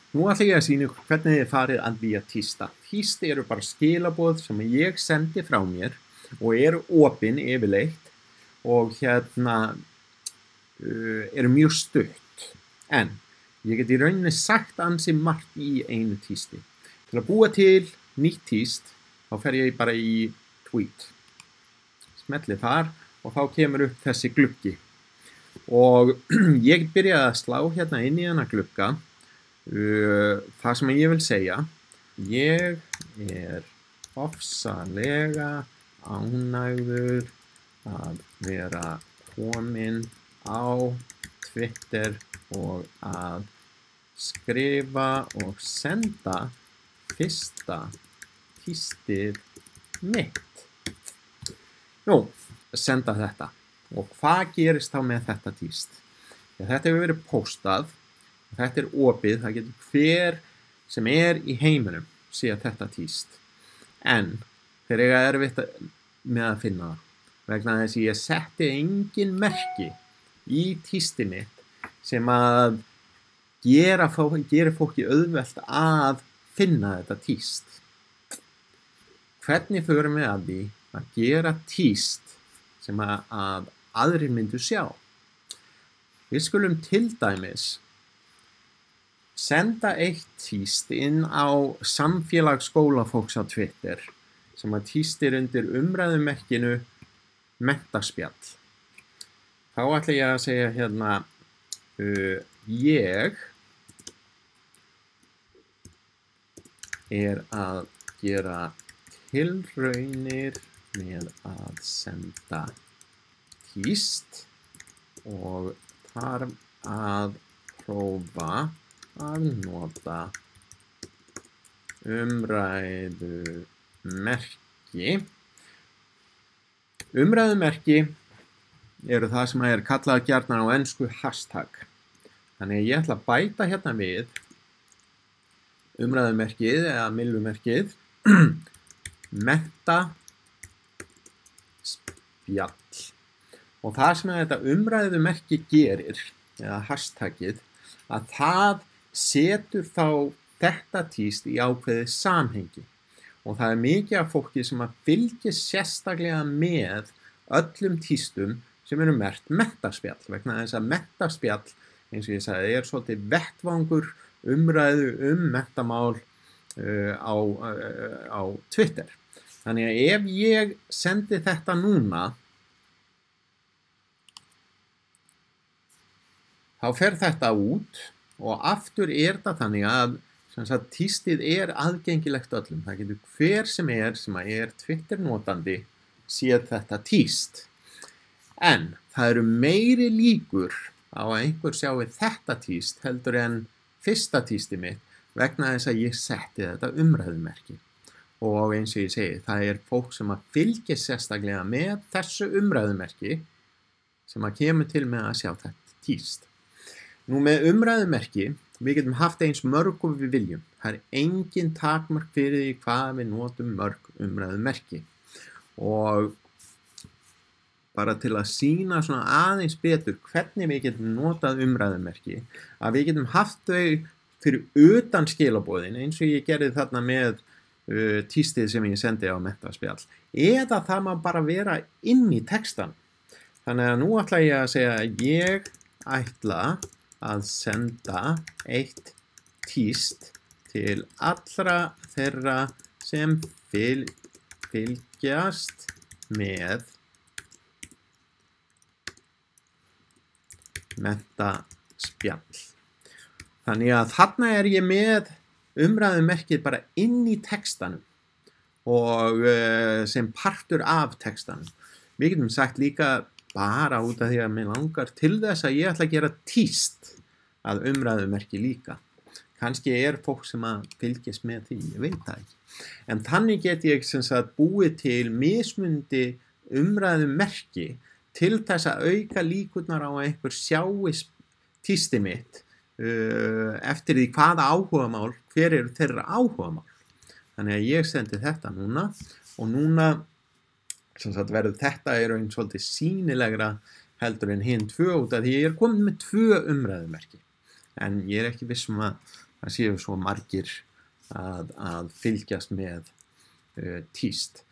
Nú ætla ég að sýna ykkur hvernig þið farið að því að tísta. Tíst eru bara skilaboð sem ég sendi frá mér og eru opin yfirleitt og eru mjög stutt. En ég get í rauninni sagt ansi margt í einu tísti. Til að búa til nýtt tíst þá fer ég bara í tweet. Smelli þar og þá kemur upp þessi gluggi. Og ég byrjaði að slá hérna inn í þennan glugga. Það sem ég vil segja, ég ofsalega ánægður að vera kominn á Twitter og að skrifa og senda fyrsta tístið mitt. Nú, senda þetta. Og hvað gerist þá með þetta tíst? Þetta hefur verið postað. Þetta opið, það getur hver sem í heiminum sé þetta tíst. En þeir eiga erfitt með að finna það. Vegna þess að ég setti engin merki í tístið mitt sem að gera fólki auðvelt að finna þetta tíst. Hvernig förum við að því að gera tíst sem að aðrir myndu sjá? Við skulum til dæmis senda eitt tíst inn á samfélag skólafólks á Twitter sem að tístir undir umræðumerkinu menntaspjall. Þá ætla ég að segja hérna ég að gera tilraunir með að senda tíst og þarf að prófa að nota umræðumerki. Umræðumerki eru það sem kallað gjarnan á ensku hashtag. Þannig að ég ætla að bæta hérna við umræðumerkið eða millumerkið menntaspjall. Og það sem þetta umræðumerki gerir, eða hashtagið, að það setur þá þetta tíst í ákveðið samhengi. Og það mikið af fólki sem að fylgist sérstaklega með öllum tístum sem eru merkt menntaspjall. Vegna þess að menntaspjall, eins og ég sagði, svolítið vettvangur umræðu menntamál á Twitter. Þannig að ef ég sendi þetta núna, þá fer þetta út og aftur það þannig að tístið aðgengilegt öllum. Það getur hver sem Twitter notandi séð þetta tíst. En það eru meiri líkur á að einhver sjái þetta tíst heldur en fyrsta tístið mitt vegna þess að ég setti þetta umræðumerki. Og eins og ég segi, það fólk sem að fylgist sérstaklega með þessu umræðumerki sem að kemur til með að sjá þetta tíst. Nú með umræðumerki, við getum haft eins mörg og við viljum. Það engin takmark fyrir því hvað við notum mörg umræðumerki. Og bara til að sýna svona aðeins betur hvernig við getum notað umræðumerki, að við getum haft þau fyrir utan skilaboðin, eins og ég gerði þarna með tístið sem ég sendi á menntaspjall. Eða það má bara vera inn í textan. Þannig að nú ætla ég að segja að ég ætla að senda eitt tíst til allra þeirra sem fylgjast með menntaspjall. Þannig að þarna ég með umræðumerkið bara inn í textanum og sem partur af textanum. Við getum sagt líka bara út af því að mér langar til þess að ég ætla að gera tíst að umræðumerki líka. Kannski fólk sem að fylgjast með því, ég veit það ekki. En þannig get ég búið til mismundi umræðumerki til þess að auka líkurnar á að einhver sjái tístið mitt eftir því hvaða áhugamál, hver eru þeirra áhugamál. Þannig að ég sendi þetta núna og núna verður þetta eins svolítið sýnilegra heldur en hinn tvö út af því ég komin með 2 umræðumerki. En ég ekki viss að það séu svo margir að fylgjast með tíst.